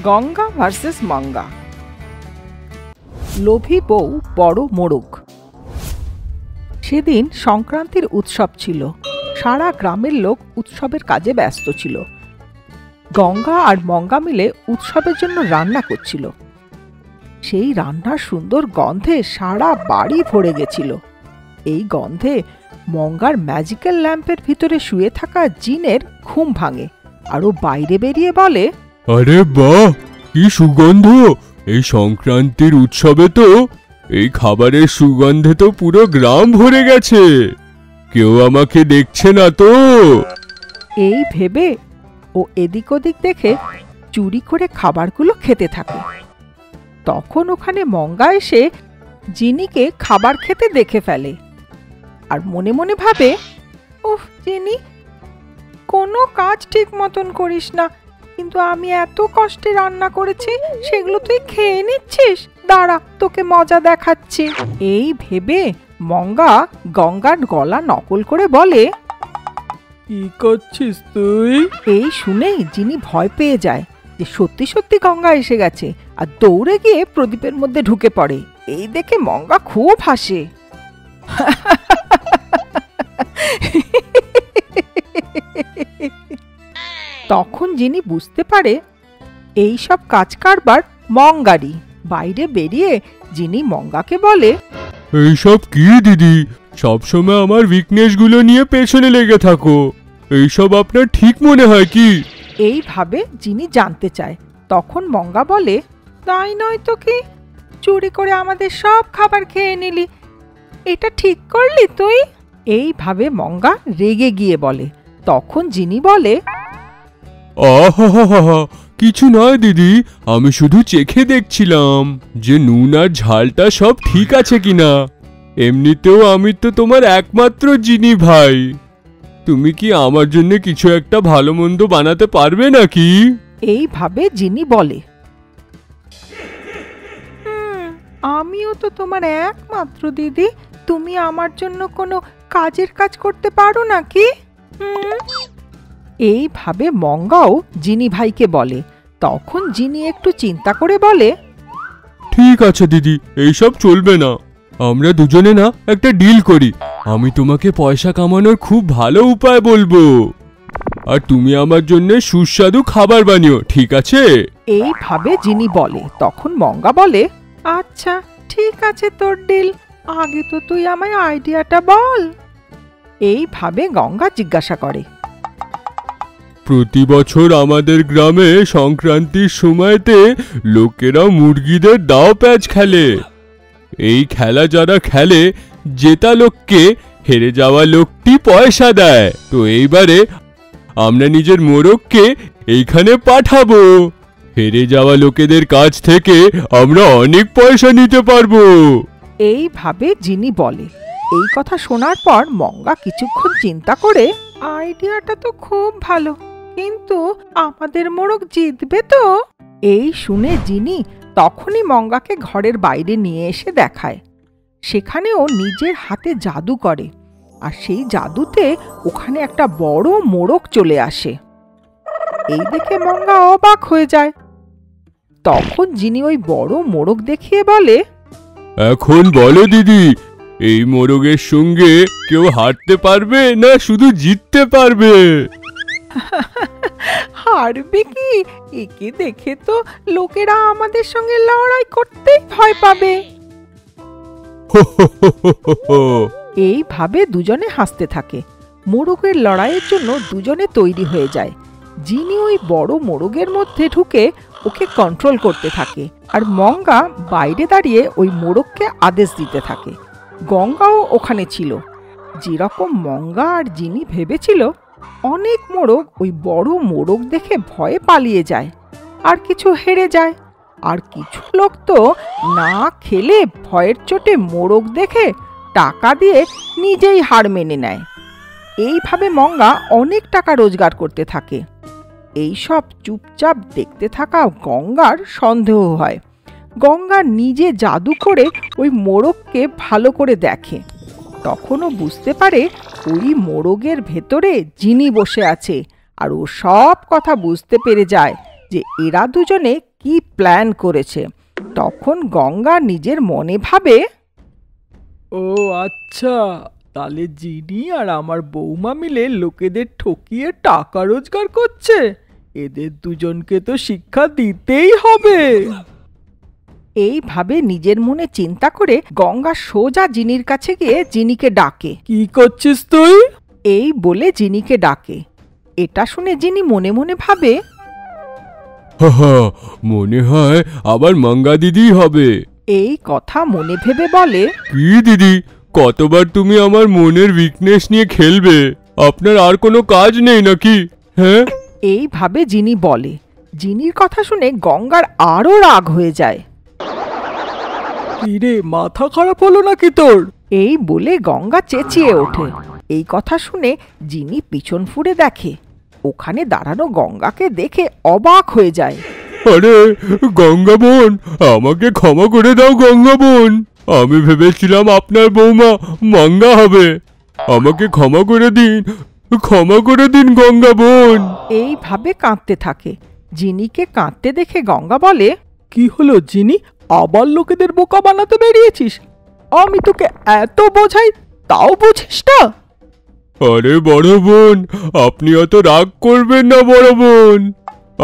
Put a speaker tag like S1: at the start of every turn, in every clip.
S1: Ganga versus মঙ্গা। লোভী বউ বড় মোড়ক। সেদিন সংক্রান্তির উৎসব ছিল। সারা গ্রামের লোক উৎসবের কাজে ব্যস্ত ছিল। গঙ্গা আর মঙ্গা মিলে উৎসবের জন্য রান্না করছিল। সেই রান্নার সুন্দর গন্ধে সারা বাড়ি ভরে গেছিল। এই গন্ধে মঙ্গার ম্যাজিক্যাল ল্যাম্পের ভিতরে শুয়ে থাকা জিনের ঘুম ভাঙে, আর ও বাইরে বেরিয়ে বলে,
S2: আরে বাহ, কি সুগন্ধ! এই সংক্রান্তির উৎসবে তো এই খাবারের সুগন্ধে তো পুরো গ্রাম ভরে গেছে। কেউ আমাকে দেখছে না তো?
S1: এই ভেবে ও এদিক ওদিক দেখে চুরি করে খাবারগুলো খেতে থাকে। তখন ওখানে মঙ্গা এসে জিনিকে খাবার খেতে দেখে ফেলে, আর মনে মনে ভাবে, উফ জিনি, কোনো কাজ ঠিক মতন করিস না, কিন্তু আমি এত কষ্টে রান্না করেছি, সেগুলো তুই খেয়ে নিচ্ছিস। দাঁড়া, তোকে মজা দেখাচ্ছি। এই ভেবে মঙ্গা গঙ্গার গলা নকল করে বলে,
S3: কি করছিস তুই?
S1: এই শুনেই জিনি ভয় পেয়ে যায় যে সত্যি সত্যি গঙ্গা এসে গেছে, আর দৌড়ে গিয়ে প্রদীপের মধ্যে ঢুকে পড়ে। এই দেখে মঙ্গা খুব হাসে। তখন জিনি বুঝতে পারে এই সব কাজ কারবার মঙ্গারই। বাইরে বেরিয়ে জিনি মঙ্গাকে বলে,
S2: এইসব কি দিদি? সবসময় আমার উইকনেসগুলো নিয়ে পেছনে লেগে থাকো। এইসব আপনার ঠিক মনে হয় কি?
S1: এইভাবে জিনি জানতে চায়। তখন মঙ্গা বলে, তাই নয় তো কি, চুরি করে আমাদের সব খাবার খেয়ে নিলি, এটা ঠিক করলি তুই? এইভাবে মঙ্গা রেগে গিয়ে বলে। তখন জিনি বলে,
S2: আহা, কিছু নয় দিদি, আমি শুধু চেখে দেখছিলাম যে নুন আর ঝালটা সব ঠিক আছে কিনা। এমনিতেও আমি তো তোমার একমাত্র জিনি ভাই। তুমি কি আমার জন্য কিছু একটা ভালো মন্দ বানাতে পারবে নাকি?
S1: এইভাবে জিনি বলে, আমিও তো তোমার একমাত্র দিদি, তুমি আমার জন্য কোনো কাজের কাজ করতে পারো নাকি? এইভাবে মঙ্গাও জিনি ভাইকে বলে। তখন জিনি একটু চিন্তা করে বলে,
S2: ঠিক আছে দিদি, এইসব চলবে না। আমরা দুজনে না একটা ডিল করি। আমি তোমাকে পয়সা কামানোর খুব ভালো উপায় বলবো, আর তুমি আমার জন্য সুস্বাদু খাবার বানিও, ঠিক আছে?
S1: এইভাবে জিনি বলে। তখন মঙ্গা বলে, আচ্ছা ঠিক আছে তোর ডিল, আগে তো তুই আমায় আইডিয়াটা বল। এইভাবে গঙ্গা জিজ্ঞাসা করে,
S2: প্রতি বছর আমাদের গ্রামে সংক্রান্তির সময়তে লোকেরা মুরগিদের দাও প্যাচ খেলে। এই খেলা যারা খেলে, জেতা লোককে হেরে যাওয়া লোকটি পয়সা দেয়। তো এইবারে আমরা নিজের মোরগকে এইখানে পাঠাবো। হেরে যাওয়া লোকেদের কাছ থেকে আমরা অনেক পয়সা নিতে পারবো।
S1: এইভাবে জিনি বলে। এই কথা শোনার পর মঙ্গা কিছুক্ষণ চিন্তা করে, আইডিয়াটা তো খুব ভালো, কিন্তু আমাদের মোরগ জিতবে তো? এই শুনে জিনি তখনই মঙ্গাকে ঘরের বাইরে নিয়ে এসে দেখায়। সেখানে ও নিজের হাতে জাদু করে, আর সেই জাদুতে ওখানে একটা বড় মোরগ চলে আসে। এই দেখে মঙ্গা অবাক হয়ে যায়। তখন জিনি ওই বড় মোরগ দেখিয়ে বলে,
S2: এখন বলো দিদি, এই মোরগের সঙ্গে কেউ হারতে পারবে না শুধু জিততে পারবে?
S1: হারবে কি? একে দেখে তো লোকেরা আমাদের সঙ্গে লড়াই করতেই ভয় পাবে। এইভাবে দুজনে হাসতে থাকে। মোরগের লড়াইয়ের জন্য দুজনে তৈরি হয়ে যায়। জিনি ওই বড় মোরগের মধ্যে ঢুকে ওকে কন্ট্রোল করতে থাকে, আর মঙ্গা বাইরে দাঁড়িয়ে ওই মোরগকে আদেশ দিতে থাকে। গঙ্গাও ওখানে ছিল। যেরকম মঙ্গা আর জিনি ভেবেছিল, অনেক মোরগ ওই বড় মোরগ দেখে ভয়ে পালিয়ে যায়, আর কিছু হেরে যায়, আর কিছু লোক তো না খেলে ভয়ের চোটে মোরগ দেখে টাকা দিয়ে নিজেই হার মেনে নেয়। এইভাবে মঙ্গা অনেক টাকা রোজগার করতে থাকে। এইসব চুপচাপ দেখতে থাকা গঙ্গার সন্দেহ হয়। গঙ্গা নিজে জাদু করে ওই মোরগকে ভালো করে দেখে। তখনও বুঝতে পারে ওই মোরগের ভেতরে জিনি বসে আছে, আর ও সব কথা বুঝতে পেরে যায় যে এরা দুজনে কি প্ল্যান করেছে। তখন গঙ্গা নিজের মনে ভাবে,
S3: ও আচ্ছা, তাহলে জিনি আর আমার বৌমা মিলে লোকেদের ঠকিয়ে টাকা রোজগার করছে। এদের দুজনকে তো শিক্ষা দিতেই হবে।
S1: এইভাবে নিজের মনে চিন্তা করে গঙ্গা সোজা জিনির কাছে গিয়ে জিনিকে ডাকে।
S3: কি করছিস তুই?
S1: এই বলে জিনিকে ডাকে। এটা শুনে জিনি মনে মনে ভাবে,
S2: হাহা, মনে হয় আবার মঙ্গা দিদি হবে।
S1: এই কথা মনে ভেবে বলে,
S2: কি দিদি, কতবার তুমি আমার মনের উইকনেস নিয়ে খেলবে? আপনার আর কোনো কাজ নেই নাকি? হ্যাঁ,
S1: এইভাবে জিনি বলে। জিনির কথা শুনে গঙ্গার আরো রাগ হয়ে যায়।
S3: কিরে, মাথা খারাপ হলো নাকি তোর?
S1: এই বলে গঙ্গা চেঁচিয়ে ওঠে। এই কথা শুনে জিনি পিছন ফুরে দেখে। ওখানে দাঁড়ানো গঙ্গাকে দেখে অবাক হয়ে যায়।
S2: আরে গঙ্গা বোন, আমাকে ক্ষমা করে দাও গঙ্গা বোন। আমি ভেবেছিলাম আপনার বৌমা মঙ্গা হবে। আমাকে ক্ষমা করে দিন, ক্ষমা করে দিন গঙ্গা বোন।
S1: এইভাবে কাঁদতে থাকে। জিনিকে কাঁদতে দেখে গঙ্গা বলে,
S3: কি হলো জিনি, আবার লোকেদের বোকা বানাতে বেরিয়েছিস? আমি তোকে এত বোঝাই, তাও বুঝিস না?
S2: আরে বড় বোন, আপনি অত রাগ করবেন না বড় বোন।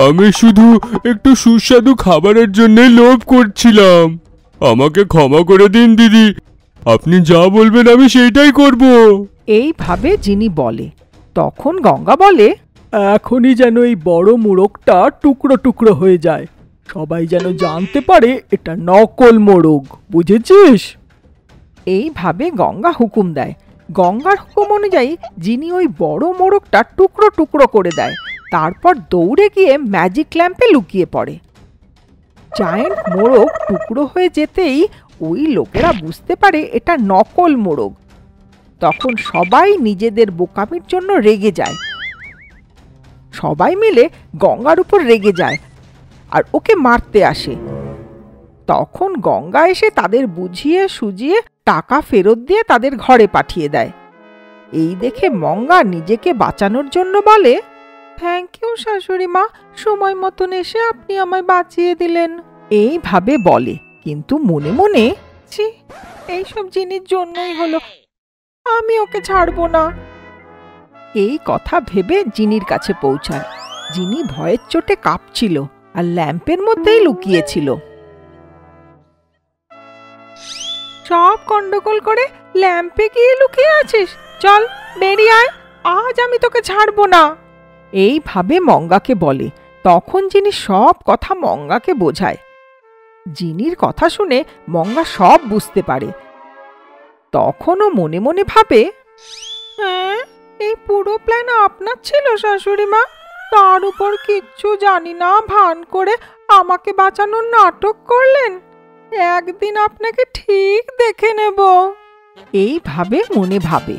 S2: আমি শুধু একটু সুস্বাদু খাবারের জন্য লোভ করছিলাম। আমাকে ক্ষমা করে দিন দিদি। আপনি যা বলবেন আমি সেইটাই করব।
S1: এইভাবে জিনি বলে। তখন গঙ্গা বলে,
S3: এখনই যেন এই বড় মোড়কটা টুকরো টুকরো হয়ে যায়, সবাই যেন জানতে পারে এটা নকল মোড়ক, বুঝেছিস?
S1: এইভাবে গঙ্গা হুকুম দেয়। গঙ্গার হুকুম অনুযায়ী জিনি ওই বড় মোড়কটা টুকরো টুকরো করে দেয়। তারপর দৌড়ে গিয়ে ম্যাজিক ল্যাম্পে লুকিয়ে পড়ে। জায়েন্ট মোড়ক টুকরো হয়ে যেতেই ওই লোকেরা বুঝতে পারে এটা নকল মোড়ক। তখন সবাই নিজেদের বোকামির জন্য রেগে যায়। সবাই মিলে গঙ্গার উপর রেগে যায় আর ওকে মারতে আসে। তখন গঙ্গা এসে তাদের বুঝিয়ে সুজিয়ে টাকা ফেরত দিয়ে তাদের ঘরে পাঠিয়ে দেয়। এই দেখে মঙ্গা নিজেকে বাঁচানোর জন্য বলে, থ্যাংক ইউ শাশুড়ি মা, সময় মতন এসে আপনি আমায় বাঁচিয়ে দিলেন। এইভাবে বলে, কিন্তু মনে মনে, ছি, এইসব জিনিস জন্যই হলো, আমি ওকে ছাড়বো না। এই কথা ভেবে জিনির কাছে পৌঁছায়। জিনি ভয়ের চোটে কাঁপছিল আর ল্যাম্পের মধ্যেই লুকিয়েছিল। সব গন্ডগোল করে ল্যাম্পে গিয়ে লুকিয়ে আছিস? চল বেরিয়ে আয়, আজ আমি তোকে ছাড়বো না। এইভাবে মঙ্গাকে বলে। তখন জিনি সব কথা মঙ্গাকে বোঝায়। জিনির কথা শুনে মঙ্গা সব বুঝতে পারে। তখনও মনে মনে ভাবে, হ্যাঁ, এই পুরো প্ল্যান আপনার ছিল শাশুড়ি মা। তার উপর কিচ্ছু জানি না ভান করে আমাকে বাঁচানোর নাটক করলেন। একদিন আপনাকে ঠিক দেখে নেব। এইভাবে মনে ভাবে।